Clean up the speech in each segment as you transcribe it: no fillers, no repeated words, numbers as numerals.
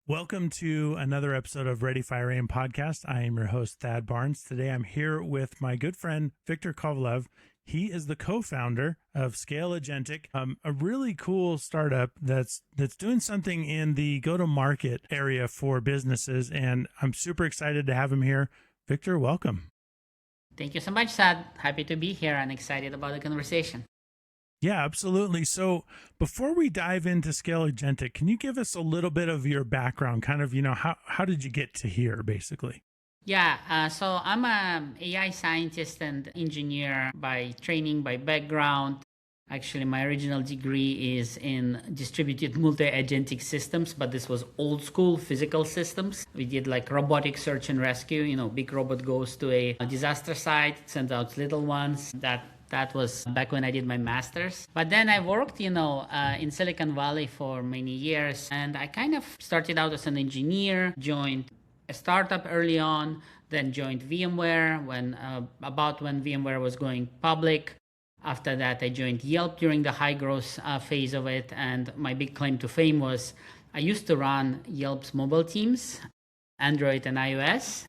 Welcome to another episode of Ready, Fire, Aim podcast. I am your host, Thad Barnes. Today, I'm here with my good friend, Victor Kovalev. He is the co-founder of ScaleAgentic, a really cool startup that's doing something in the go-to-market area for businesses, and I'm super excited to have him here. Victor, welcome. Thank you so much, Thad. Happy to be here and excited about the conversation. Yeah, absolutely. So before we dive into ScaleAgentic, can you give us a little bit of your background, kind of, how did you get to here, basically? Yeah, so I'm an AI scientist and engineer by training, by background. Actually, my original degree is in distributed multi-agentic systems, but this was old school physical systems. We did like robotic search and rescue. Big robot goes to a disaster site, sends out little ones. That was back when I did my master's. But then I worked, in Silicon Valley for many years. And I kind of started out as an engineer, joined a startup early on, then joined VMware about when VMware was going public. After that, I joined Yelp during the high growth phase of it. And my big claim to fame was I used to run Yelp's mobile teams, Android and iOS,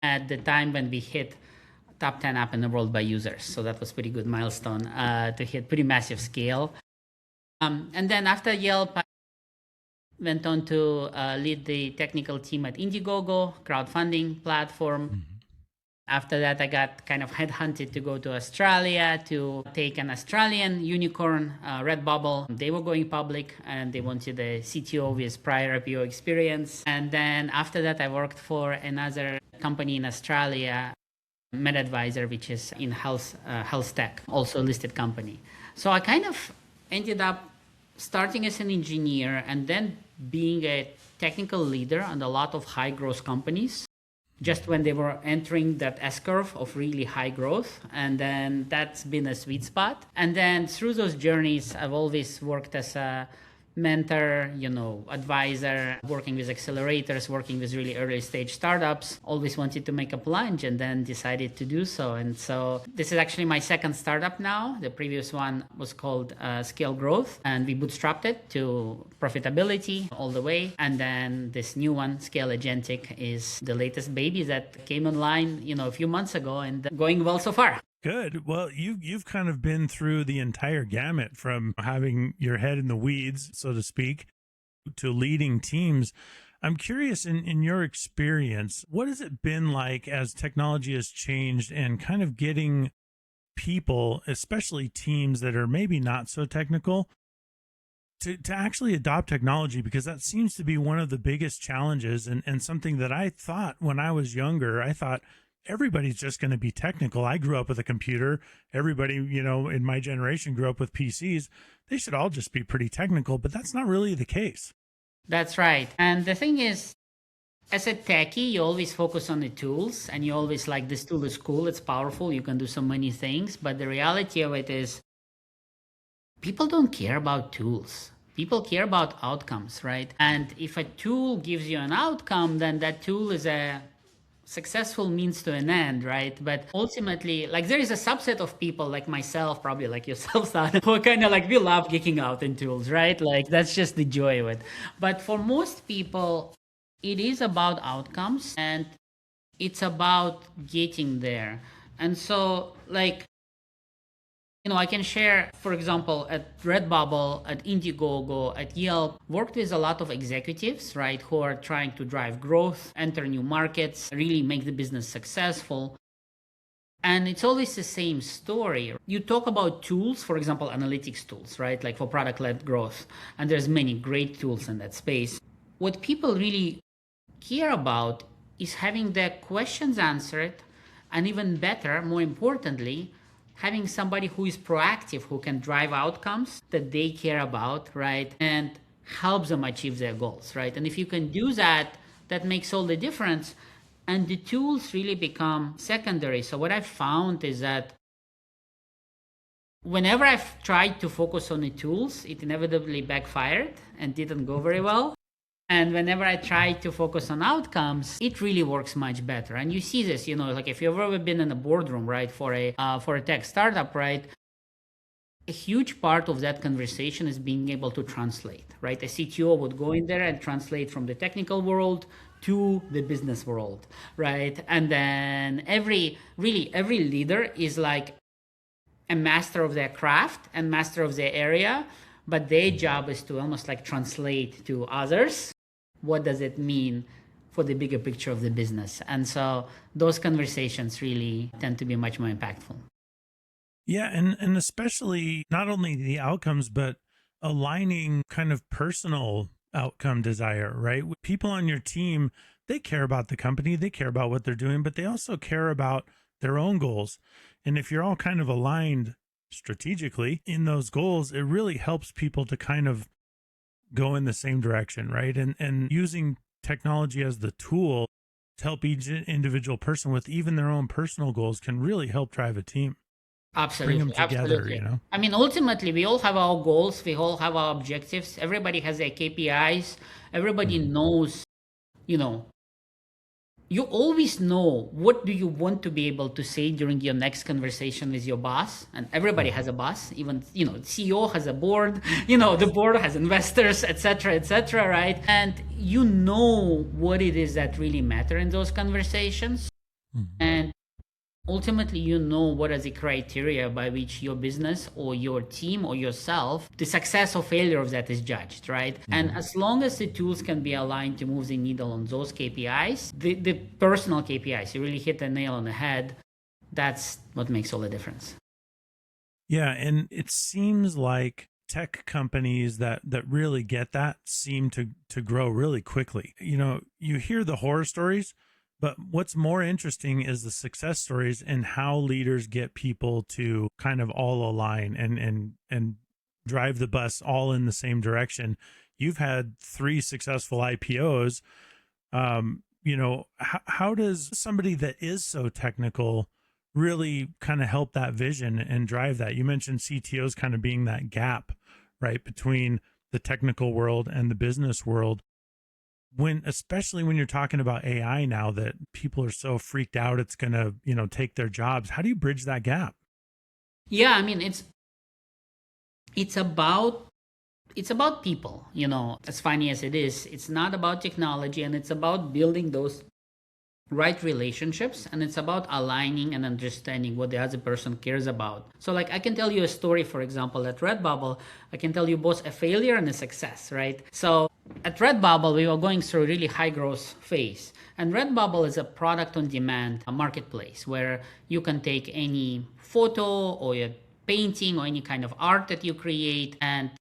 at the time when we hit top 10 app in the world by users. So that was pretty good milestone to hit pretty massive scale. And then after Yelp, I went on to lead the technical team at Indiegogo, crowdfunding platform. Mm-hmm. After that, I got kind of headhunted to go to Australia to take an Australian unicorn, Redbubble. They were going public and they wanted a CTO with prior IPO experience. And then after that, I worked for another company in Australia, MedAdvisor, which is in health tech, also a listed company. So I kind of ended up starting as an engineer and then being a technical leader on a lot of high growth companies, just when they were entering that S-curve of really high growth. And then that's been a sweet spot. And then through those journeys, I've always worked as a mentor, advisor, working with accelerators, working with really early stage startups. Always wanted to make a plunge and then decided to do so. And so this is actually my second startup now. The previous one was called Scale Growth, and we bootstrapped it to profitability all the way. And then this new one, ScaleAgentic, is the latest baby that came online, a few months ago and going well so far. Good. Well, you've kind of been through the entire gamut from having your head in the weeds, so to speak, to leading teams. I'm curious, in your experience, what has it been like as technology has changed and kind of getting people, especially teams that are maybe not so technical, to actually adopt technology? Because that seems to be one of the biggest challenges and something that I thought when I was younger, I thought, everybody's just going to be technical. I grew up with a computer. Everybody, in my generation grew up with PCs. They should all just be pretty technical, but that's not really the case. That's right. And the thing is, as a techie, you always focus on the tools and you always like, this tool is cool, it's powerful, you can do so many things. But the reality of it is people don't care about tools. People care about outcomes, right? And if a tool gives you an outcome, then that tool is a successful means to an end, right? But ultimately, there is a subset of people like myself, probably like yourself, who are kind of we love geeking out in tools, right? That's just the joy of it. But for most people, it is about outcomes and it's about getting there. And so I can share, for example, at Redbubble, at Indiegogo, at Yelp, worked with a lot of executives, right, who are trying to drive growth, enter new markets, really make the business successful. And it's always the same story. You talk about tools, for example, analytics tools, right, for product-led growth. And there's many great tools in that space. What people really care about is having their questions answered, and even better, more importantly, having somebody who is proactive, who can drive outcomes that they care about, right? And helps them achieve their goals, right? And if you can do that, that makes all the difference. And the tools really become secondary. So what I've found is that whenever I've tried to focus on the tools, it inevitably backfired and didn't go very well. And whenever I try to focus on outcomes, it really works much better. And you see this, like if you've ever been in a boardroom, right, for a tech startup, right, a huge part of that conversation is being able to translate, right? A CTO would go in there and translate from the technical world to the business world, right? And then every leader is like a master of their craft and master of their area, but their job is to almost like translate to others. What does it mean for the bigger picture of the business? And so those conversations really tend to be much more impactful. Yeah, and especially not only the outcomes, but aligning kind of personal outcome desire, right? People on your team, they care about the company, they care about what they're doing, but they also care about their own goals. And if you're all kind of aligned strategically in those goals, it really helps people to kind of go in the same direction, right? And using technology as the tool to help each individual person with even their own personal goals can really help drive a team. Absolutely. Bring them together, Absolutely. I mean, ultimately, we all have our goals. We all have our objectives. Everybody has their KPIs. Everybody knows, you always know what do you want to be able to say during your next conversation with your boss. And everybody has a boss. Even, CEO has a board, the board has investors, et cetera, right? And you know what it is that really matter in those conversations. And ultimately, what are the criteria by which your business or your team or yourself, the success or failure of that is judged, right? And as long as the tools can be aligned to move the needle on those KPIs, the personal KPIs, you really hit the nail on the head. That's what makes all the difference. Yeah, and it seems like tech companies that really get that seem to grow really quickly. You hear the horror stories, but what's more interesting is the success stories and how leaders get people to kind of all align and drive the bus all in the same direction. You've had 3 successful IPOs. How does somebody that is so technical really kind of help that vision and drive that? You mentioned CTOs kind of being that gap, right, between the technical world and the business world. Especially when you're talking about AI now that people are so freaked out it's going to, take their jobs. How do you bridge that gap? Yeah, I mean, it's about people, as funny as it is. It's not about technology, and it's about building those right relationships, and it's about aligning and understanding what the other person cares about. So like I can tell you a story, for example, at Redbubble, I can tell you both a failure and a success, right? So at Redbubble, we were going through a really high growth phase. And Redbubble is a product on demand marketplace where you can take any photo or a painting or any kind of art that you create, and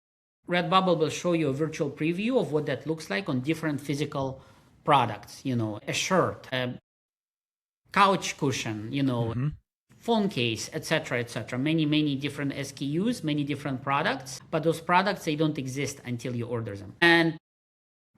Redbubble will show you a virtual preview of what that looks like on different physical products, a shirt, a couch cushion, phone case, etc., many different SKUs, many different products, but those products, they don't exist until you order them. And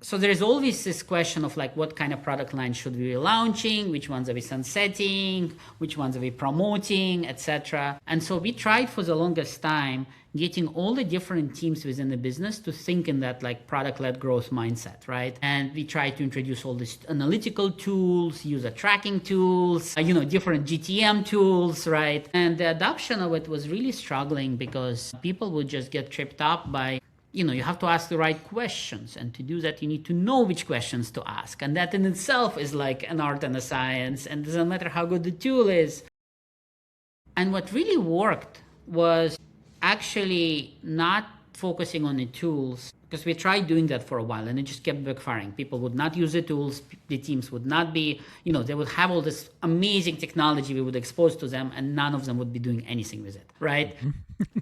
so there is always this question of like, what kind of product line should we be launching? Which ones are we sunsetting? Which ones are we promoting, etc.? And so we tried for the longest time getting all the different teams within the business to think in that like product-led growth mindset, right? And we tried to introduce all these analytical tools, user tracking tools, different GTM tools, right? And the adoption of it was really struggling because people would just get tripped up by, you have to ask the right questions. And to do that, you need to know which questions to ask. And that in itself is like an art and a science. And it doesn't matter how good the tool is. And what really worked was actually not focusing on the tools, because we tried doing that for a while and it just kept backfiring. People would not use the tools. The teams would not be, they would have all this amazing technology we would expose to them, and none of them would be doing anything with it, right?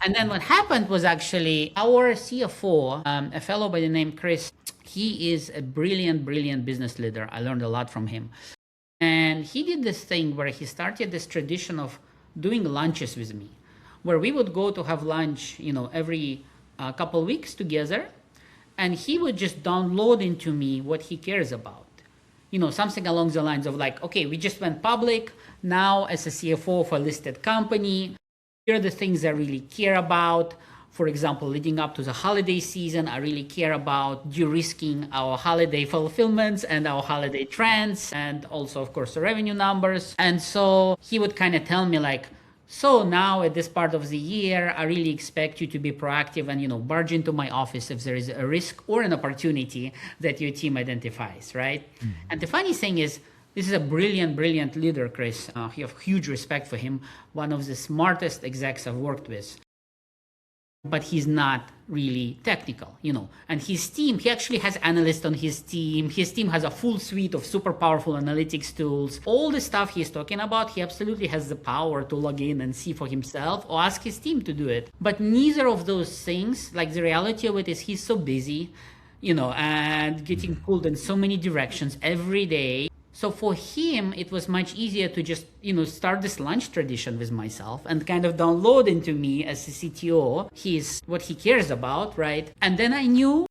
And then what happened was actually our CFO, a fellow by the name Chris, he is a brilliant business leader. I learned a lot from him. And he did this thing where he started this tradition of doing lunches with me, where we would go to have lunch, every couple weeks together. And he would just download into me what he cares about. Something along the lines of like, okay, we just went public. Now as a CFO of a listed company, here are the things I really care about. For example, leading up to the holiday season, I really care about de-risking our holiday fulfillments and our holiday trends, and also, of course, the revenue numbers. And so he would kind of tell me like, so now at this part of the year, I really expect you to be proactive and, barge into my office if there is a risk or an opportunity that your team identifies, right? Mm-hmm. And the funny thing is, this is a brilliant, brilliant leader, Chris. I have huge respect for him. One of the smartest execs I've worked with. But he's not really technical, and his team, he actually has analysts on his team. His team has a full suite of super powerful analytics tools. All the stuff he's talking about, he absolutely has the power to log in and see for himself or ask his team to do it. But neither of those things, like the reality of it is he's so busy, and getting pulled in so many directions every day. So for him, it was much easier to just, start this lunch tradition with myself and kind of download into me as a CTO what he cares about, right? And then I knew,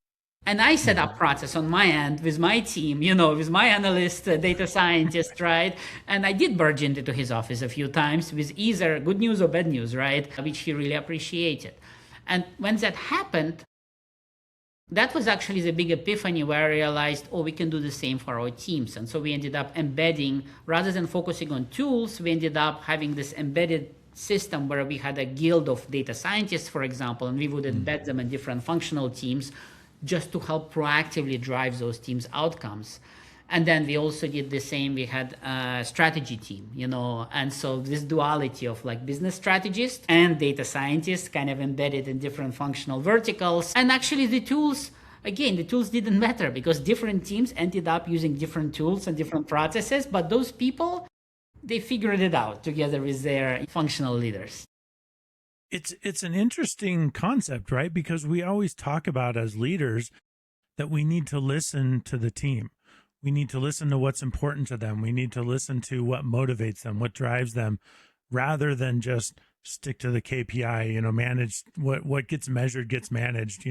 and I set up process on my end with my team, with my analyst, data scientist, right? And I did barge into his office a few times with either good news or bad news, right? Which he really appreciated. And when that happened, that was actually the big epiphany where I realized, we can do the same for our teams. And so we ended up embedding, rather than focusing on tools, we ended up having this embedded system where we had a guild of data scientists, for example, and we would embed them in different functional teams just to help proactively drive those teams' outcomes. And then we also did the same. We had a strategy team, and so this duality of like business strategists and data scientists kind of embedded in different functional verticals. And actually the tools didn't matter because different teams ended up using different tools and different processes, but those people, they figured it out together with their functional leaders. It's an interesting concept, right? Because we always talk about as leaders that we need to listen to the team. We need to listen to what's important to them. We need to listen to what motivates them, what drives them, rather than just stick to the KPI, manage what gets measured gets managed,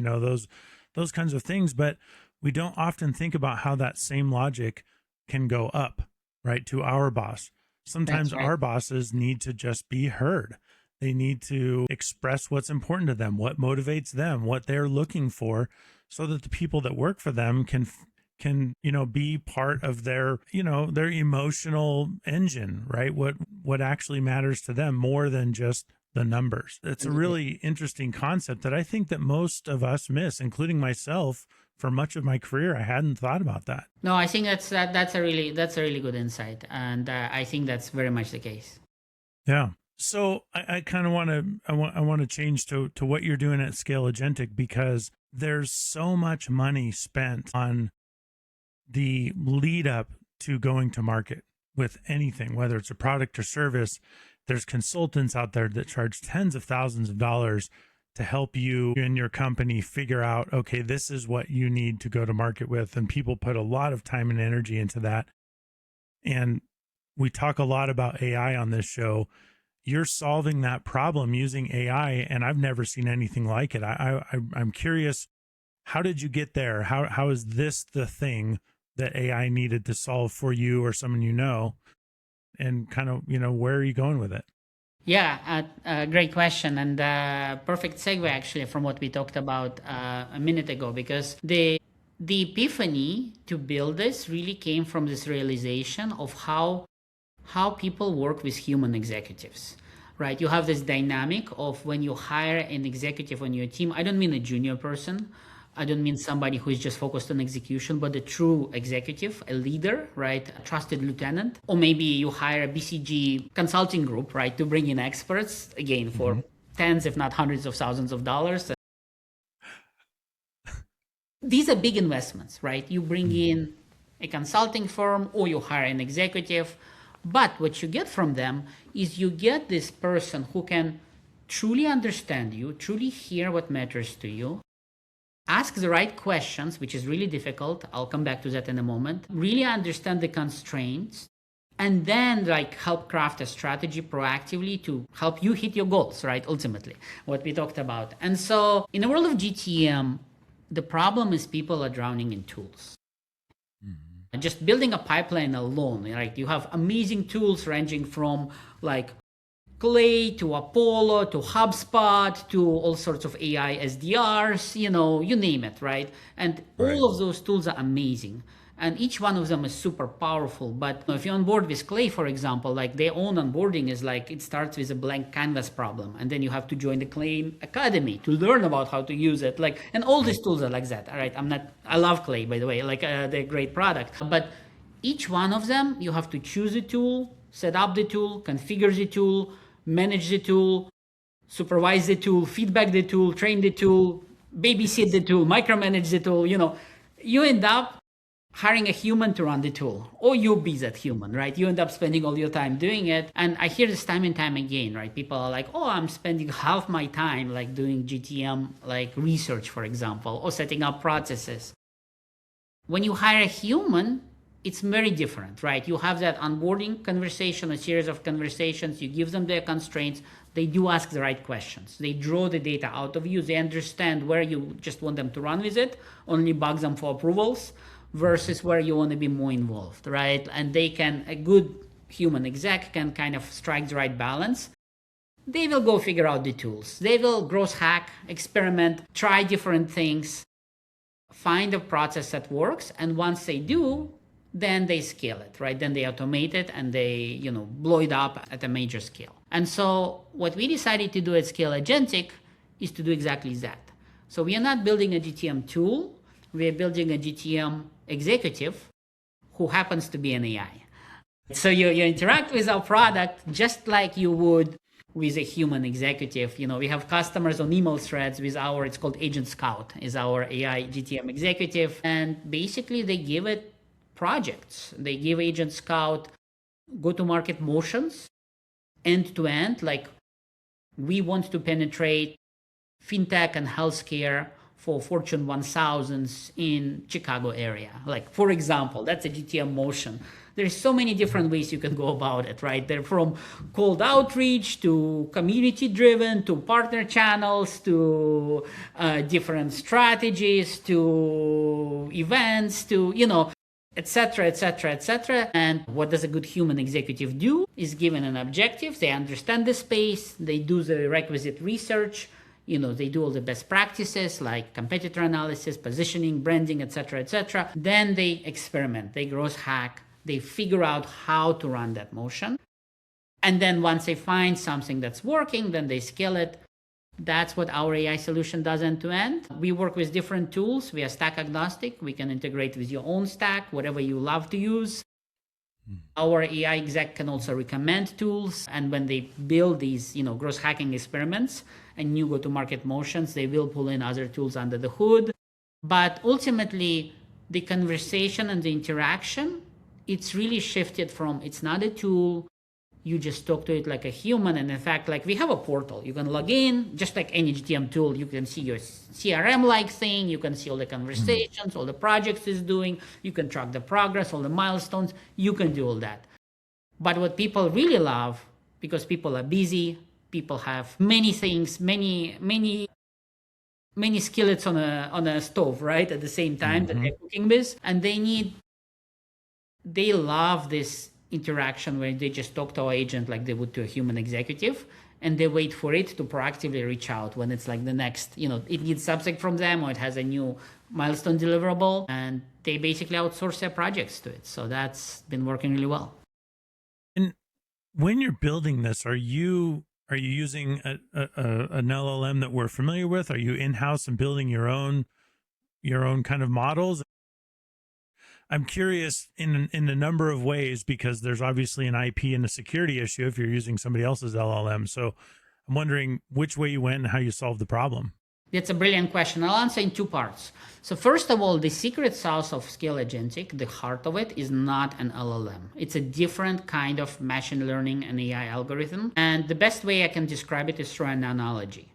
those kinds of things. But we don't often think about how that same logic can go up, right, to our boss. Sometimes our bosses need to just be heard. They need to express what's important to them, what motivates them, what they're looking for, so that the people that work for them can be part of their their emotional engine, right? What actually matters to them more than just the numbers. It's a really interesting concept that I think that most of us miss, including myself. For much of my career, I hadn't thought about that. No, I think that's a really good insight, and I think that's very much the case. Yeah. So I kind of want to change to what you're doing at Scale-Agentic, because there's so much money spent on the lead up to going to market with anything, whether it's a product or service. There's consultants out there that charge tens of thousands of dollars to help you and your company figure out, okay, this is what you need to go to market with. And people put a lot of time and energy into that. And we talk a lot about AI on this show. You're solving that problem using AI, and I've never seen anything like it. I'm curious, how did you get there? How is this the thing that AI needed to solve for you or someone and kind of, where are you going with it? Yeah, great question, and perfect segue actually from what we talked about a minute ago, because the epiphany to build this really came from this realization of how people work with human executives, right? You have this dynamic of when you hire an executive on your team. I don't mean a junior person. I don't mean somebody who is just focused on execution, but a true executive, a leader, right? A trusted lieutenant. Or maybe you hire a BCG consulting group, right? To bring in experts, again, for tens, if not hundreds of thousands of dollars. These are big investments, right? You bring in a consulting firm or you hire an executive. But what you get from them is you get this person who can truly understand you, truly hear what matters to you, ask the right questions, which is really difficult. I'll come back to that in a moment. Really understand the constraints, and then help craft a strategy proactively to help you hit your goals, right? Ultimately, what we talked about. And so in the world of GTM, the problem is people are drowning in tools. Just building a pipeline alone, right? You have amazing tools ranging from Clay to Apollo to HubSpot to all sorts of AI SDRs, you name it, right? And all of those tools are amazing. And each one of them is super powerful. But if you onboard with Clay, for example, like their own onboarding is like it starts with a blank canvas problem. And then you have to join the Clay Academy to learn about how to use it. And all these tools are like that. All right. I love Clay, by the way, they're a great product. But each one of them, you have to choose a tool, set up the tool, configure the tool, manage the tool, supervise the tool, feedback the tool, train the tool, babysit the tool, micromanage the tool. You end up hiring a human to run the tool, or you be that human, right? You end up spending all your time doing it. And I hear this time and time again, right? People are like, oh, I'm spending half my time doing GTM, research, for example, or setting up processes. When you hire a human, it's very different, right? You have that onboarding conversation, a series of conversations, you give them their constraints, they do ask the right questions. They draw the data out of you, they understand where you just want them to run with it, only bug them for approvals, versus where you want to be more involved, right? And a good human exec can kind of strike the right balance. They will go figure out the tools. They will gross hack, experiment, try different things, find a process that works. And once they do, then they scale it, right? Then they automate it and they, blow it up at a major scale. And so what we decided to do at Scale-Agentic is to do exactly that. So we are not building a GTM tool. We are building a GTM executive who happens to be an AI. So you interact with our product just like you would with a human executive. We have customers on email threads with it's called Agent Scout, is our AI GTM executive. And basically they give it projects. They give Agent Scout go-to-market motions end to end. We want to penetrate fintech and healthcare for Fortune 1000s in Chicago area. For example, that's a GTM motion. There's so many different ways you can go about it, right? They're from cold outreach to community-driven to partner channels to different strategies to events to, et cetera, et cetera, et cetera. And what does a good human executive do? Is given an objective, they understand the space, they do the requisite research, they do all the best practices like competitor analysis, positioning, branding, et cetera, et cetera. Then they experiment, they gross hack, they figure out how to run that motion. And then once they find something that's working, then they scale it. That's what our AI solution does end to end. We work with different tools. We are stack agnostic. We can integrate with your own stack, whatever you love to use. Our AI exec can also recommend tools. And when they build these, gross hacking experiments and new go-to-market motions, they will pull in other tools under the hood. But ultimately, the conversation and the interaction, it's really shifted from, it's not a tool, you just talk to it like a human. And in fact, we have a portal. You can log in, just like any GTM tool. You can see your CRM-like thing. You can see all the conversations, all the projects it's doing. You can track the progress, all the milestones. You can do all that. But what people really love, because people are busy, people have many things, many skillets on a stove, right, at the same time that they're cooking with. And they love this interaction where they just talk to our agent like they would to a human executive, and they wait for it to proactively reach out when it's the next, it needs something from them or it has a new milestone deliverable, and they basically outsource their projects to it. So that's been working really well. And when you're building this, are you using an LLM that we're familiar with? Are you in-house and building your own kind of models? I'm curious in a number of ways, because there's obviously an IP and a security issue if you're using somebody else's LLM. So I'm wondering which way you went and how you solved the problem. That's a brilliant question. I'll answer in two parts. So first of all, the secret sauce of Scale-Agentic, the heart of it, is not an LLM. It's a different kind of machine learning and AI algorithm. And the best way I can describe it is through an analogy.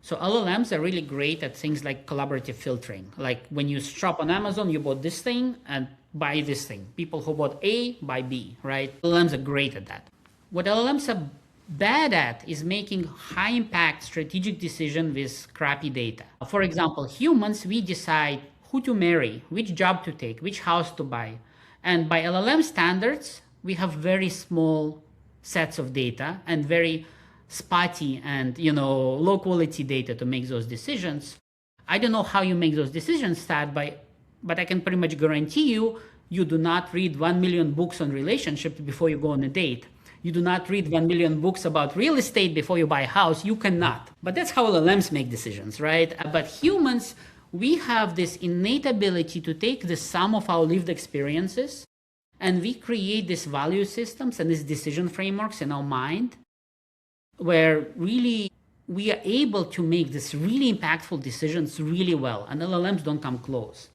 So LLMs are really great at things like collaborative filtering. Like when you shop on Amazon, you bought this thing and buy this thing. People who bought A buy B, right? LLMs are great at that. What LLMs are bad at is making high impact strategic decisions with crappy data. For example, humans, we decide who to marry, which job to take, which house to buy. And by LLM standards, we have very small sets of data and very spotty and, low quality data to make those decisions. I don't know how you make those decisions, Thad, but I can pretty much guarantee you do not read 1 million books on relationships before you go on a date. You do not read 1 million books about real estate before you buy a house. You cannot. But that's how LLMs make decisions, right? But humans, we have this innate ability to take the sum of our lived experiences and we create these value systems and these decision frameworks in our mind where really we are able to make these really impactful decisions really well, and LLMs don't come close.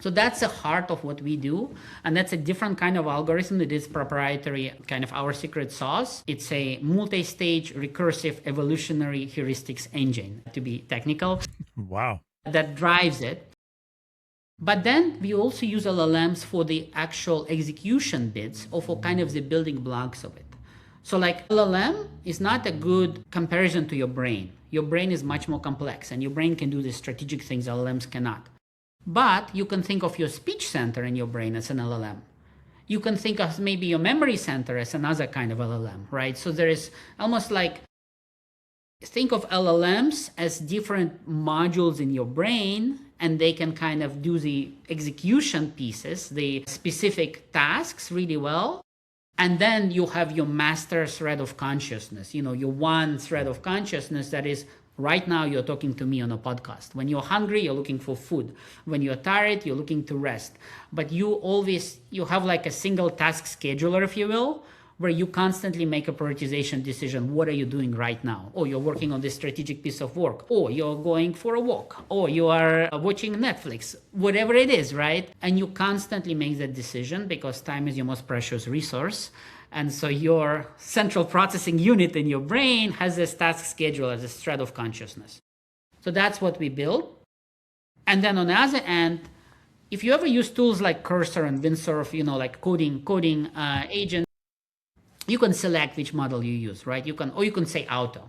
So that's the heart of what we do, and that's a different kind of algorithm that is proprietary, kind of our secret sauce. It's a multi-stage recursive evolutionary heuristics engine, to be technical. Wow. That drives it. But then we also use LLMs for the actual execution bits or for kind of the building blocks of it. So like LLM is not a good comparison to your brain. Your brain is much more complex and your brain can do the strategic things LLMs cannot. But you can think of your speech center in your brain as an LLM. You can think of maybe your memory center as another kind of LLM, right? So there is almost like, think of LLMs as different modules in your brain, and they can kind of do the execution pieces, the specific tasks really well. And then you have your master thread of consciousness, your one thread of consciousness that is right now you're talking to me on a podcast. When you're hungry, you're looking for food. When you're tired, you're looking to rest. But you have like a single task scheduler, if you will, where you constantly make a prioritization decision. What are you doing right now? Or you're working on this strategic piece of work, or you're going for a walk, or you are watching Netflix, whatever it is, right? And you constantly make that decision because time is your most precious resource. And so your central processing unit in your brain has this task schedule as a thread of consciousness. So that's what we build. And then on the other end, if you ever use tools like Cursor and Windsurf, like coding agent, you can select which model you use, right? You can say auto.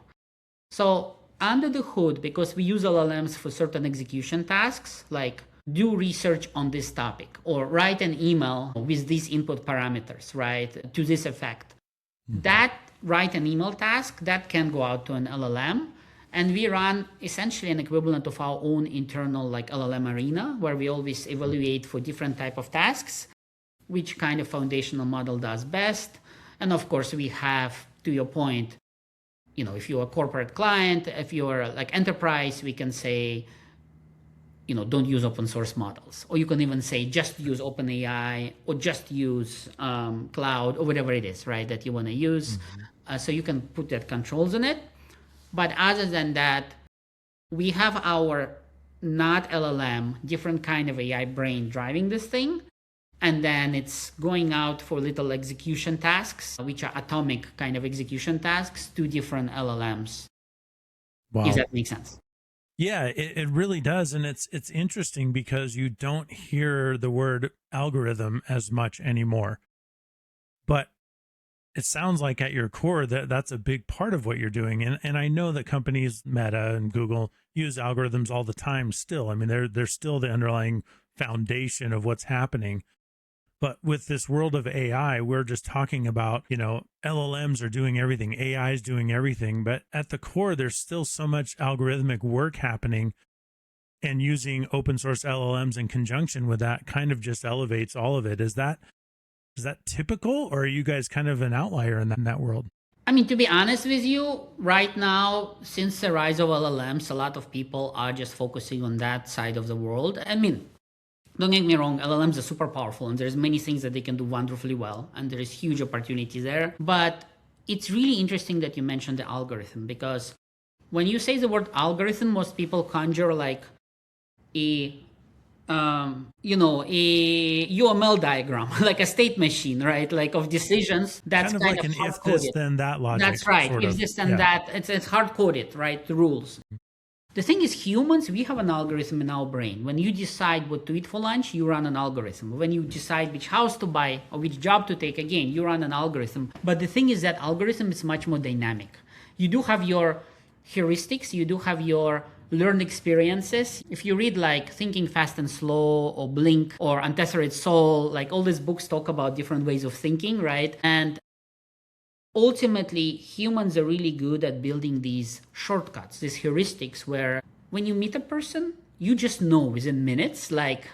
So under the hood, because we use LLMs for certain execution tasks, like do research on this topic or write an email with these input parameters, right, to this effect. Mm-hmm. That write an email task, that can go out to an LLM. And we run essentially an equivalent of our own internal like LLM arena, where we always evaluate for different type of tasks, which kind of foundational model does best. And of course, we have, to your point, if you're a corporate client, if you're like enterprise, we can say, don't use open source models. Or you can even say, just use OpenAI or just use cloud or whatever it is, right, that you want to use. Mm-hmm. So you can put that controls on it. But other than that, we have our not LLM, different kind of AI brain driving this thing. And then it's going out for little execution tasks, which are atomic kind of execution tasks to different LLMs. Wow. If that makes sense. Yeah, it really does. And it's interesting because you don't hear the word algorithm as much anymore. But it sounds like at your core that's a big part of what you're doing. And I know that companies, Meta and Google, use algorithms all the time still. I mean, they're still the underlying foundation of what's happening. But with this world of AI, we're just talking about, LLMs are doing everything, AI is doing everything. But at the core, there's still so much algorithmic work happening, and using open source LLMs in conjunction with that kind of just elevates all of it. Is that typical, or are you guys kind of an outlier in that world? I mean, to be honest with you, right now, since the rise of LLMs, a lot of people are just focusing on that side of the world. I mean, don't get me wrong, LLMs are super powerful and there's many things that they can do wonderfully well and there is huge opportunity there. But it's really interesting that you mentioned the algorithm, because when you say the word algorithm, most people conjure like a UML diagram, like a state machine, right? Like of decisions. That's kind of like an if this then that logic. That's right. If this then that, it's hard coded, right? The rules. The thing is, humans, we have an algorithm in our brain. When you decide what to eat for lunch, you run an algorithm. When you decide which house to buy or which job to take, again, you run an algorithm. But the thing is that algorithm is much more dynamic. You do have your heuristics, you do have your learned experiences. If you read like Thinking Fast and Slow or Blink or Untethered Soul, like all these books talk about different ways of thinking, right? And ultimately humans are really good at building these shortcuts, these heuristics, where when you meet a person, you just know within minutes, like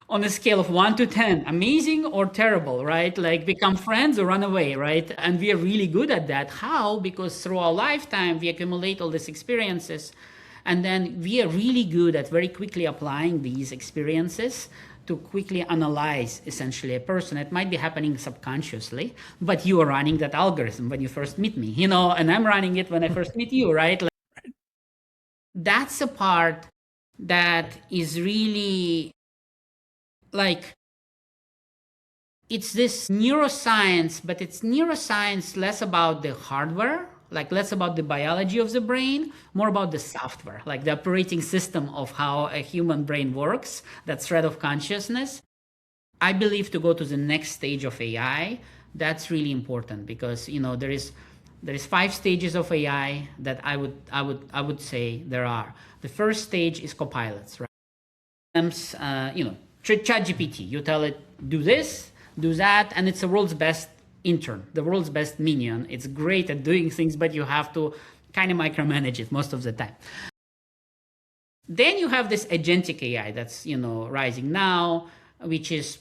on a scale of 1 to 10, amazing or terrible, right? Like become friends or run away, right? And we are really good at that. How? Because through our lifetime, we accumulate all these experiences. And then we are really good at very quickly applying these experiences to quickly analyze essentially a person. It might be happening subconsciously, but you are running that algorithm when you first meet me, and I'm running it when I first meet you, right? Like, that's a part that is really like, it's this neuroscience, but it's neuroscience less about the hardware, like less about the biology of the brain, more about the software, like the operating system of how a human brain works, that thread of consciousness. I believe to go to the next stage of AI, that's really important because there is 5 stages of AI that I would say there are. The first stage is copilots, right? ChatGPT, you tell it do this, do that, and it's the world's best intern, the world's best minion. It's great at doing things, but you have to kind of micromanage it most of the time. Then you have this agentic AI that's rising now, which is,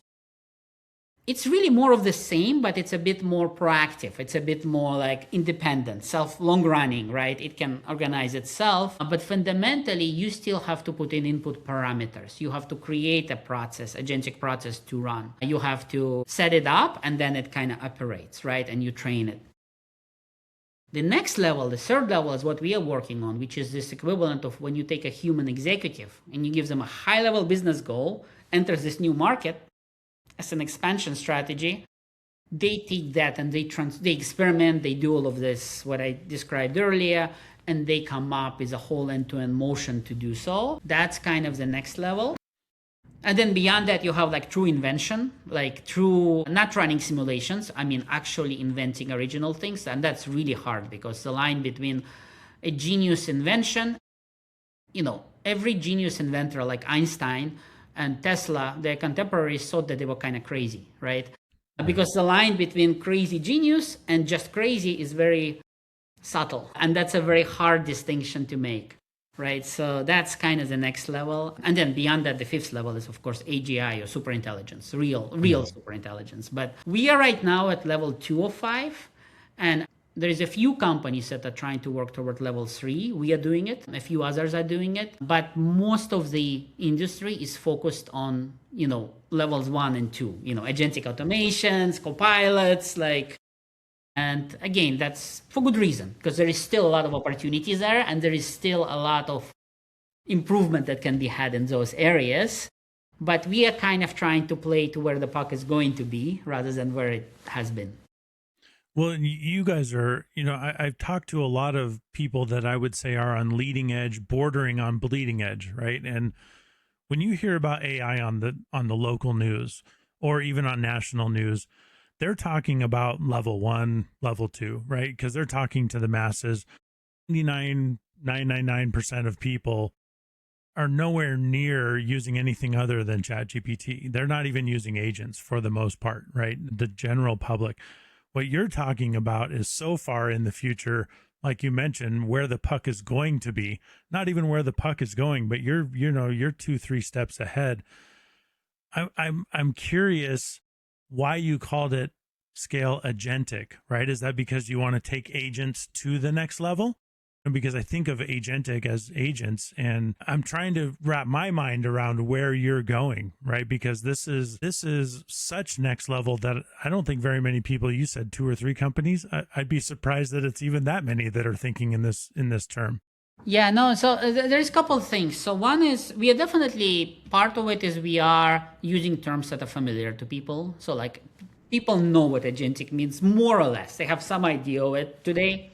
it's really more of the same, but it's a bit more proactive. It's a bit more like independent, long running, right? It can organize itself, but fundamentally you still have to put in input parameters. You have to create a process, agentic process to run. You have to set it up and then it kind of operates, right? And you train it. The next level, the third level, is what we are working on, which is this equivalent of when you take a human executive and you give them a high level business goal, enters this new market, as an expansion strategy, they take that and they experiment, they do all of this, what I described earlier, and they come up with a whole end-to-end motion to do so. That's kind of the next level. And then beyond that, you have like true invention, like true, not running simulations, actually inventing original things. And that's really hard because the line between a genius invention, every genius inventor like Einstein and Tesla, their contemporaries thought that they were kind of crazy, right? Because the line between crazy genius and just crazy is very subtle. And that's a very hard distinction to make, right? So that's kind of the next level. And then beyond that, the fifth level is, of course, AGI or superintelligence, real superintelligence. But we are right now at level 2 of 5. And there is a few companies that are trying to work toward level 3. We are doing it. A few others are doing it. But most of the industry is focused on, levels 1 and 2, agentic automations, copilots, and again, that's for good reason, because there is still a lot of opportunities there and there is still a lot of improvement that can be had in those areas. But we are kind of trying to play to where the puck is going to be rather than where it has been. Well, you guys are, I've talked to a lot of people that I would say are on leading edge, bordering on bleeding edge, right? And when you hear about AI on the local news or even on national news, they're talking about level 1, level 2, right? Because they're talking to the masses. 999% of people are nowhere near using anything other than ChatGPT. They're not even using agents for the most part, right? The general public. What you're talking about is so far in the future, like you mentioned, where the puck is going to be, not even where the puck is going, but you're 2-3 steps ahead. I'm curious why you called it Scale-Agentic, right? Is that because you want to take agents to the next level? Because I think of agentic as agents, and I'm trying to wrap my mind around where you're going, right? Because this is such next level that I don't think very many people, you said 2 or 3 companies. I'd be surprised that it's even that many that are thinking in this term. Yeah, no, so there's a couple of things. So one is, we are definitely, part of it is we are using terms that are familiar to people. So like people know what agentic means, more or less. They have some idea of it today.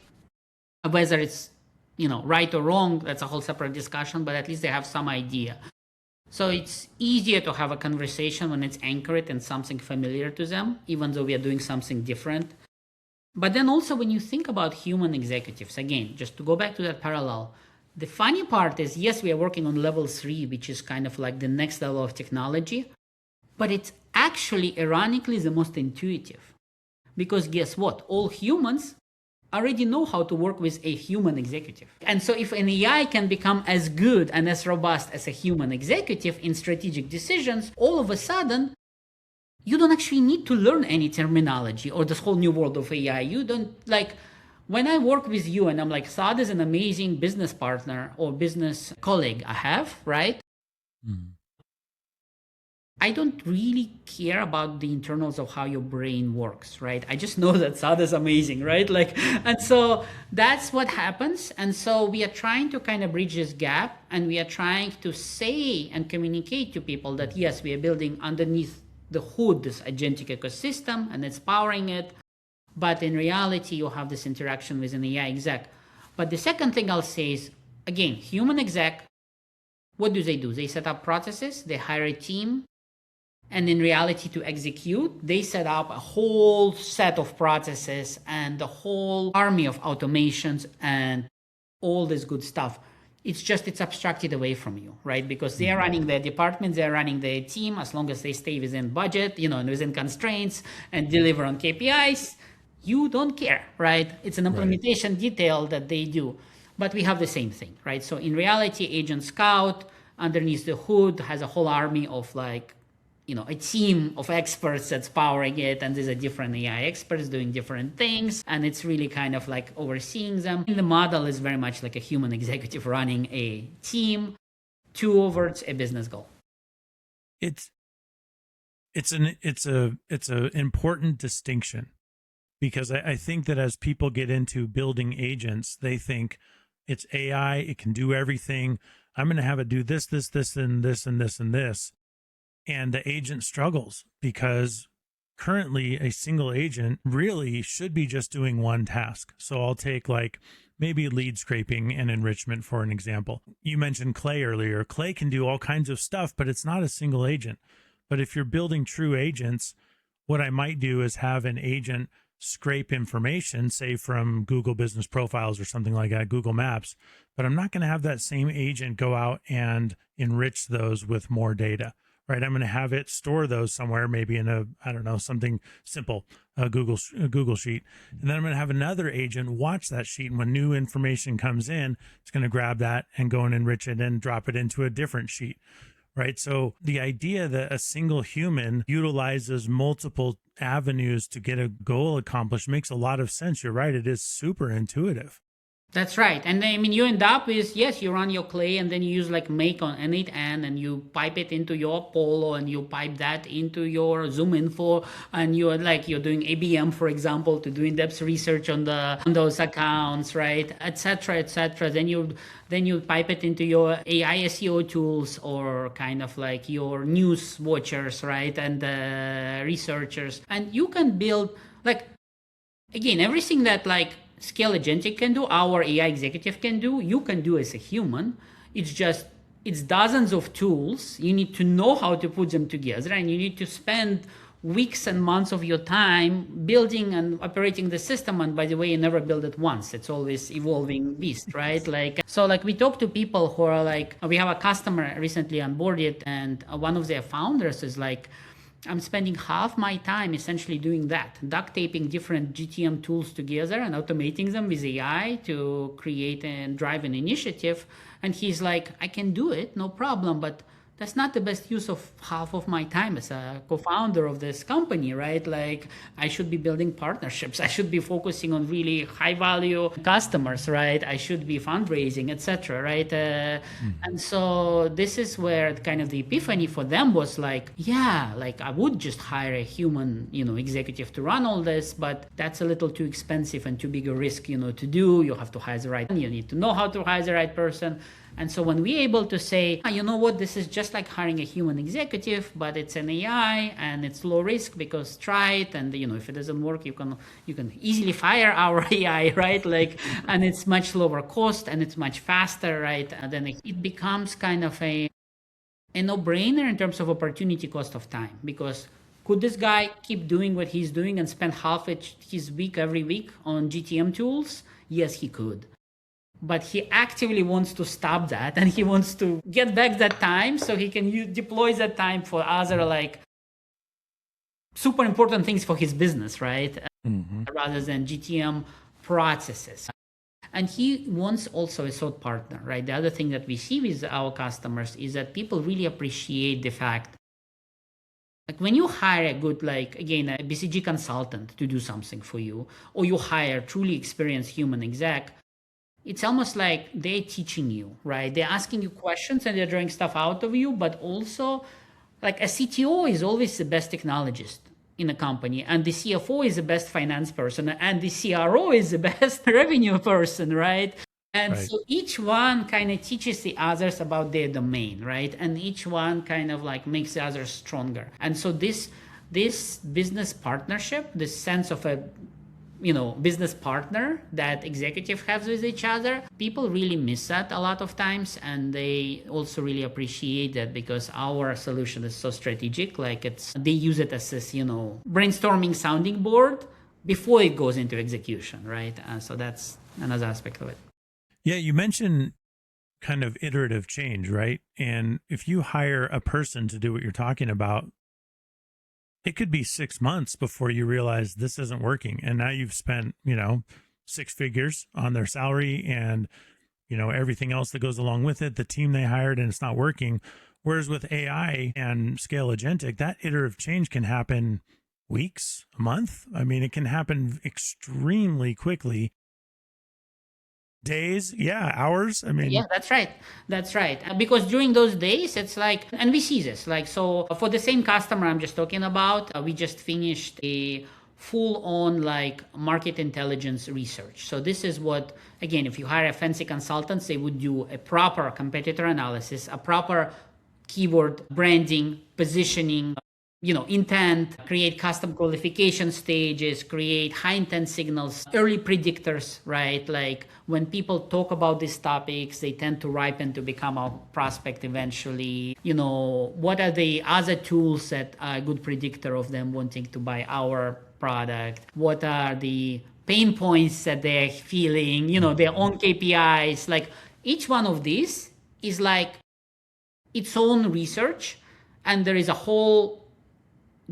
Whether it's right or wrong, that's a whole separate discussion, but at least they have some idea. So it's easier to have a conversation when it's anchored in something familiar to them, even though we are doing something different. But then also when you think about human executives, again, just to go back to that parallel, the funny part is, yes, we are working on level 3, which is kind of like the next level of technology, but it's actually ironically the most intuitive. Because guess what? All humans already know how to work with a human executive. And so if an AI can become as good and as robust as a human executive in strategic decisions, all of a sudden, you don't actually need to learn any terminology or this whole new world of AI. You don't like, when I work with you and I'm like, Saad is an amazing business partner or business colleague I have, right? I don't really care about the internals of how your brain works, right? I just know that Saad is amazing, right? Like, and so that's what happens. And so we are trying to kind of bridge this gap, and we are trying to say and communicate to people that yes, we are building underneath the hood this agentic ecosystem and it's powering it. But in reality, you have this interaction with an AI exec. But the second thing I'll say is, again, human exec, what do? They set up processes, they hire a team, and in reality, to execute, they set up a whole set of processes and the whole army of automations and all this good stuff. It's just, it's abstracted away from you, right? Because they are running their department, they're running their team, as long as they stay within budget, and within constraints and deliver on KPIs, you don't care, right? It's an implementation detail that they do. But we have the same thing, right? So in reality, Agent Scout underneath the hood has a whole army of like, a team of experts that's powering it, and there's a different AI experts doing different things, and it's really kind of like overseeing them. And the model is very much like a human executive running a team towards a business goal. It's a important distinction, because I think that as people get into building agents, they think it's AI, it can do everything. I'm going to have it do this, this, this, and this, and this, and this. And the agent struggles because currently a single agent really should be just doing one task. So I'll take like maybe lead scraping and enrichment for an example. You mentioned Clay earlier. Clay can do all kinds of stuff, but it's not a single agent. But if you're building true agents, what I might do is have an agent scrape information, say from Google Business Profiles or something like that, Google Maps, but I'm not going to have that same agent go out and enrich those with more data. Right, I'm going to have it store those somewhere, maybe in something simple, a Google sheet. And then I'm going to have another agent watch that sheet. And when new information comes in, it's going to grab that and go and enrich it and drop it into a different sheet. Right. So the idea that a single human utilizes multiple avenues to get a goal accomplished makes a lot of sense. You're right. It is super intuitive. That's right. And I mean, you end up with, yes, you run your Clay and then you use like make on init and you pipe it into your Polo and you pipe that into your Zoom Info, and you're doing ABM, for example, to do in-depth research on those accounts, right? Et cetera, et cetera. Then you pipe it into your AI SEO tools or kind of like your news watchers, right? And researchers. And you can build again, everything that Scale-Agentic can do, our AI executive can do, you can do as a human. It's dozens of tools. You need to know how to put them together, and you need to spend weeks and months of your time building and operating the system. And by the way, you never build it once. It's always evolving beast, right? We talk to people who are we have a customer recently onboarded, and one of their founders is like, I'm spending half my time essentially doing that, duct-taping different GTM tools together and automating them with AI to create and drive an initiative. And he's like, I can do it, no problem, but that's not the best use of half of my time as a co-founder of this company, right? I should be building partnerships. I should be focusing on really high value customers, right? I should be fundraising, etc., right? And so this is where kind of the epiphany for them was I would just hire a human, executive to run all this, but that's a little too expensive and too big a risk, to do. You have to hire the right, you need to know how to hire the right person. And so when we're able to say, you know what, this is just like hiring a human executive, but it's an AI and it's low risk because try it, and if it doesn't work, you can easily fire our AI, right? And it's much lower cost and it's much faster, right? And then it becomes kind of a no-brainer in terms of opportunity cost of time, because could this guy keep doing what he's doing and spend half his week every week on GTM tools? Yes, he could. But he actively wants to stop that, and he wants to get back that time so he can deploy that time for other super important things for his business, right? Rather than GTM processes. And he wants also a thought partner, right? The other thing that we see with our customers is that people really appreciate the fact, like when you hire a good, like again, a BCG consultant to do something for you, or you hire truly experienced human exec, it's almost like they're teaching you, right? They're asking you questions and they're drawing stuff out of you, but also like a CTO is always the best technologist in a company, and the CFO is the best finance person, and the CRO is the best revenue person, right? And Right. so each one kind of teaches the others about their domain, right? And each one kind of like makes the others stronger. And so this business partnership, this sense of a business partner that executive has with each other, people really miss that a lot of times, and they also really appreciate that because our solution is so strategic. Like they use it as this brainstorming sounding board before it goes into execution, right? So that's another aspect of it. Yeah, you mentioned kind of iterative change, right? And if you hire a person to do what you're talking about, it could be 6 months before you realize this isn't working. And now you've spent, 6 figures on their salary and, everything else that goes along with it, the team they hired, and it's not working. Whereas with AI and Scale-Agentic, that iterative change can happen weeks, a month. I mean, it can happen extremely quickly. Days, yeah, hours. I mean, yeah, that's right. Because during those days it's like, and we see this, like, so for the same customer I'm just talking about, we just finished a full on like market intelligence research. So this is what, again, if you hire a fancy consultants, they would do a proper competitor analysis, a proper keyword branding, positioning, intent, create custom qualification stages, create high intent signals, early predictors, right? Like when people talk about these topics, they tend to ripen to become a prospect eventually. What are the other tools that are a good predictor of them wanting to buy our product? What are the pain points that they're feeling, their own KPIs? Like each one of these is like its own research, and there is a whole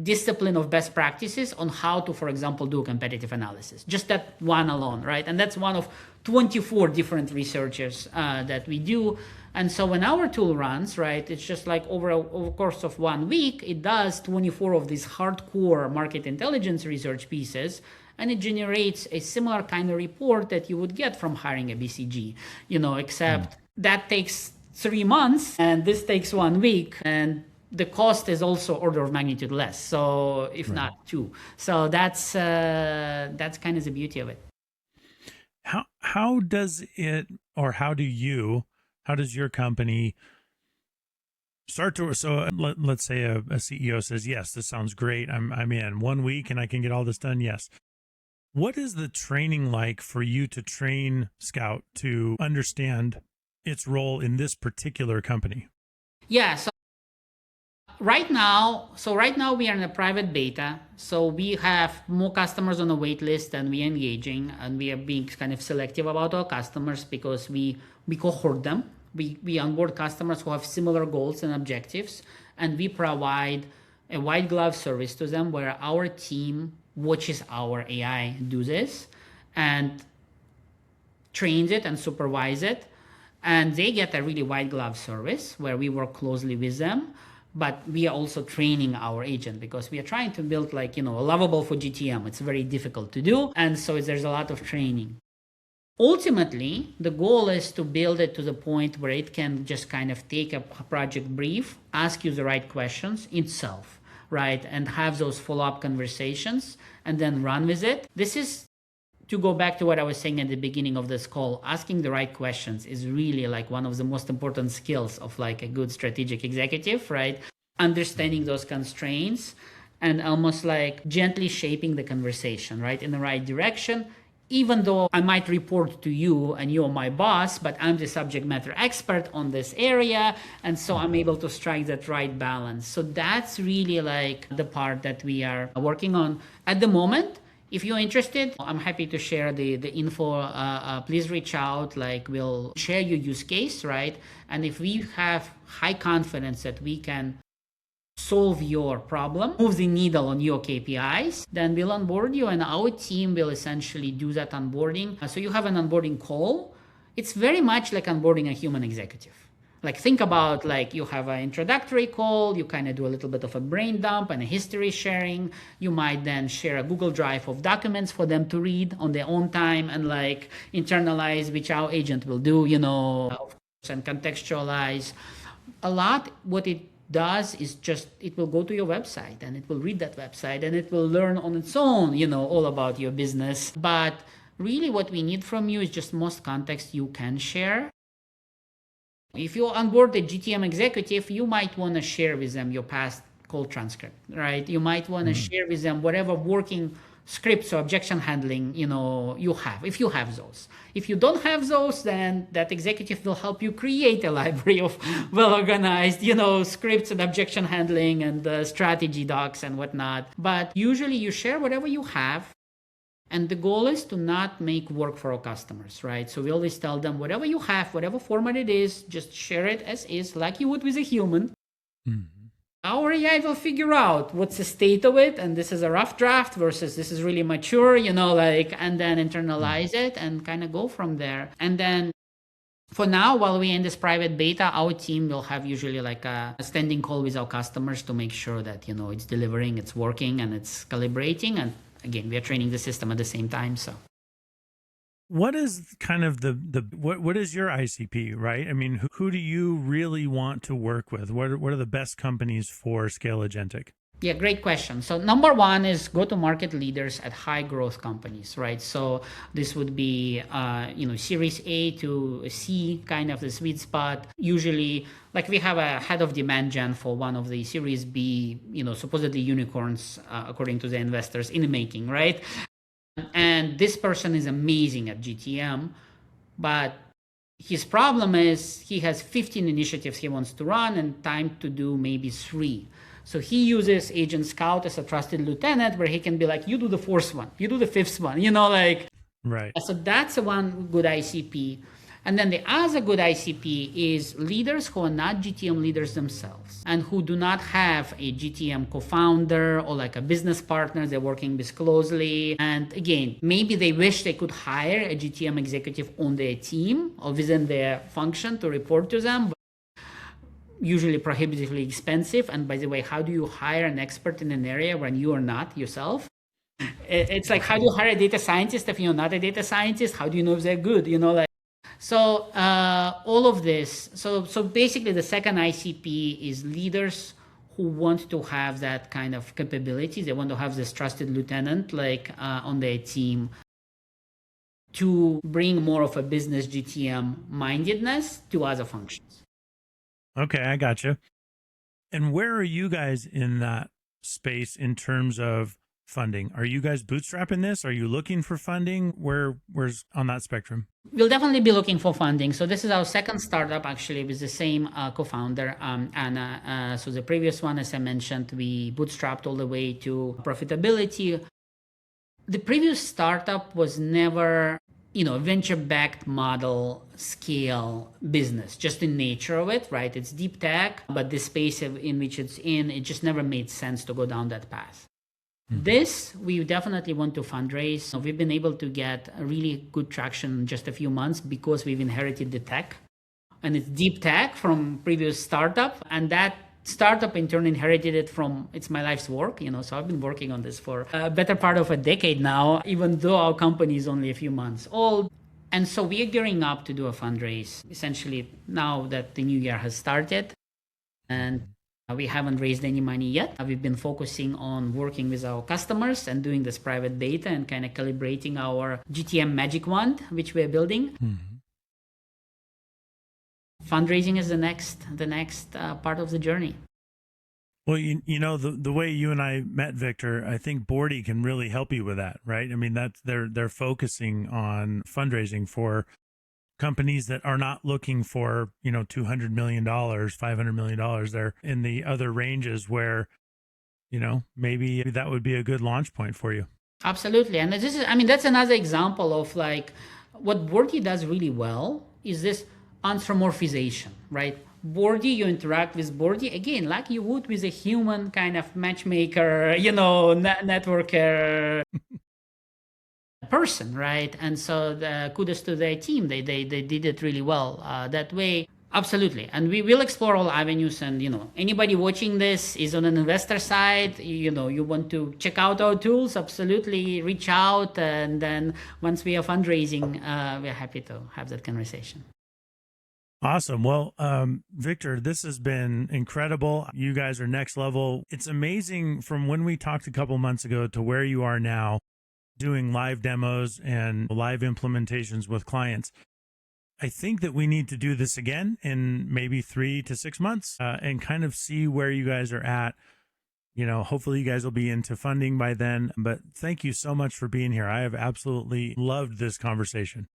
discipline of best practices on how to, for example, do competitive analysis. Just that one alone, right? And that's one of 24 different researchers that we do. And so when our tool runs, right, it's just like over a course of 1 week, it does 24 of these hardcore market intelligence research pieces, and it generates a similar kind of report that you would get from hiring a BCG, except that takes 3 months and this takes 1 week, and the cost is also order of magnitude less, so if Right. not 2. So that's kind of the beauty of it. How does it, or how does your company start to, so let's say a CEO says, yes, this sounds great, I'm in 1 week and I can get all this done. Yes. What is the training like for you to train Scout to understand its role in this particular company? Yeah, so right now we are in a private beta, so we have more customers on the wait list than we are engaging, and we are being kind of selective about our customers because we cohort them. We onboard customers who have similar goals and objectives, and we provide a white glove service to them where our team watches our AI do this and trains it and supervise it, and they get a really white glove service where we work closely with them. But we are also training our agent because we are trying to build like, a lovable for GTM. It's very difficult to do. And so there's a lot of training. Ultimately, the goal is to build it to the point where it can just kind of take a project brief, ask you the right questions itself, right? And have those follow-up conversations and then run with it. This is, to go back to what I was saying at the beginning of this call, asking the right questions is really like one of the most important skills of like a good strategic executive, right? Understanding those constraints and almost like gently shaping the conversation, right, in the right direction. Even though I might report to you and you're my boss, but I'm the subject matter expert on this area. And so I'm able to strike that right balance. So that's really like the part that we are working on at the moment. If you're interested, I'm happy to share the info. Please reach out. Like we'll share your use case, right? And if we have high confidence that we can solve your problem, move the needle on your KPIs, then we'll onboard you, and our team will essentially do that onboarding. So you have an onboarding call. It's very much like onboarding a human executive. Like think about like you have an introductory call, you kind of do a little bit of a brain dump and a history sharing. You might then share a Google Drive of documents for them to read on their own time and like internalize, which our agent will do, of course, and contextualize. A lot what it does is just it will go to your website and it will read that website and it will learn on its own, all about your business. But really what we need from you is just most context you can share. If you onboard a GTM executive, you might want to share with them your past call transcript, right? You might want to share with them whatever working scripts or objection handling, you have, if you have those. If you don't have those, then that executive will help you create a library of well-organized, scripts and objection handling and strategy docs and whatnot. But usually you share whatever you have. And the goal is to not make work for our customers, right? So we always tell them, whatever you have, whatever format it is, just share it as is, like you would with a human. Mm-hmm. Our AI will figure out what's the state of it, and this is a rough draft versus this is really mature, and then internalize it and kind of go from there. And then for now, while we're in this private beta, our team will have usually like a standing call with our customers to make sure that, it's delivering, it's working, and it's calibrating. And again, we are training the system at the same time. So what is kind of what is your ICP, right? I mean, who do you really want to work with? What are the best companies for ScaleAgentic? Yeah, great question. So number one is go-to-market leaders at high growth companies, right? So this would be, Series A to C, kind of the sweet spot. Usually, like we have a head of demand gen for one of the Series B, supposedly unicorns, according to the investors in the making, right? And this person is amazing at GTM, but his problem is he has 15 initiatives he wants to run and time to do maybe 3. So he uses Agent Scout as a trusted lieutenant where he can be like, you do the 4th one, you do the 5th one, Right. So that's one good ICP. And then the other good ICP is leaders who are not GTM leaders themselves and who do not have a GTM co-founder or like a business partner they're working with closely. And again, maybe they wish they could hire a GTM executive on their team or within their function to report to them. Usually prohibitively expensive. And by the way, how do you hire an expert in an area when you are not yourself? It's like, how do you hire a data scientist if you're not a data scientist? How do you know if they're good? So all of this. So basically the second ICP is leaders who want to have that kind of capability. They want to have this trusted lieutenant on their team to bring more of a business GTM mindedness to other functions. Okay, I gotcha. And where are you guys in that space in terms of funding? Are you guys bootstrapping this? Are you looking for funding? Where's on that spectrum? We'll definitely be looking for funding. So this is our second startup, actually, with the same co-founder, Anna. So the previous one, as I mentioned, we bootstrapped all the way to profitability. The previous startup was never venture-backed model scale business, just in nature of it, right? It's deep tech, but the space in which it's in, it just never made sense to go down that path. Mm-hmm. This, we definitely want to fundraise. So we've been able to get a really good traction in just a few months because we've inherited the tech. And it's deep tech from previous startup. And that startup in turn inherited it from, it's my life's work, so I've been working on this for a better part of a decade now, even though our company is only a few months old. And so we are gearing up to do a fundraise, essentially now that the new year has started. And we haven't raised any money yet. We've been focusing on working with our customers and doing this private beta and kind of calibrating our GTM magic wand, which we're building. Mm-hmm. Fundraising is the next part of the journey. Well, the way you and I met, Victor, I think Bordy can really help you with that, right? I mean, that's they're focusing on fundraising for companies that are not looking for $200 million, $500 million. They're in the other ranges where maybe that would be a good launch point for you. Absolutely, and that's another example of like what Bordy does really well is this anthropomorphization, right? Bordy, you interact with Bordy again, like you would with a human kind of matchmaker, networker person, right? And so the kudos to their team. They did it really well that way. Absolutely. And we will explore all avenues. And, anybody watching this is on an investor side, you want to check out our tools, absolutely reach out. And then once we are fundraising, we're happy to have that conversation. Awesome. Well, Victor, this has been incredible. You guys are next level. It's amazing from when we talked a couple months ago to where you are now, doing live demos and live implementations with clients. I think that we need to do this again in maybe 3 to 6 months and kind of see where you guys are at. Hopefully you guys will be into funding by then. But thank you so much for being here. I have absolutely loved this conversation.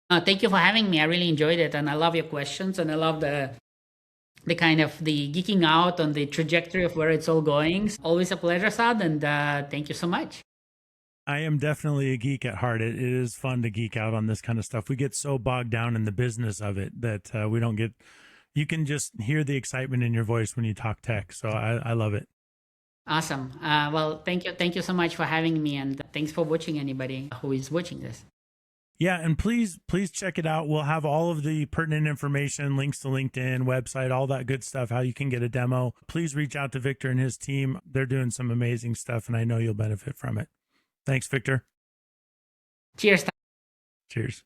Thank you for having me. I really enjoyed it. And I love your questions. And I love the kind of the geeking out on the trajectory of where it's all going. Always a pleasure, Sad. And thank you so much. I am definitely a geek at heart. It is fun to geek out on this kind of stuff. We get so bogged down in the business of it that we don't get, you can just hear the excitement in your voice when you talk tech. So I love it. Awesome. Well, thank you. Thank you so much for having me. And thanks for watching, anybody who is watching this. Yeah. And please check it out. We'll have all of the pertinent information, links to LinkedIn, website, all that good stuff, how you can get a demo. Please reach out to Victor and his team. They're doing some amazing stuff and I know you'll benefit from it. Thanks, Victor. Cheers. Cheers.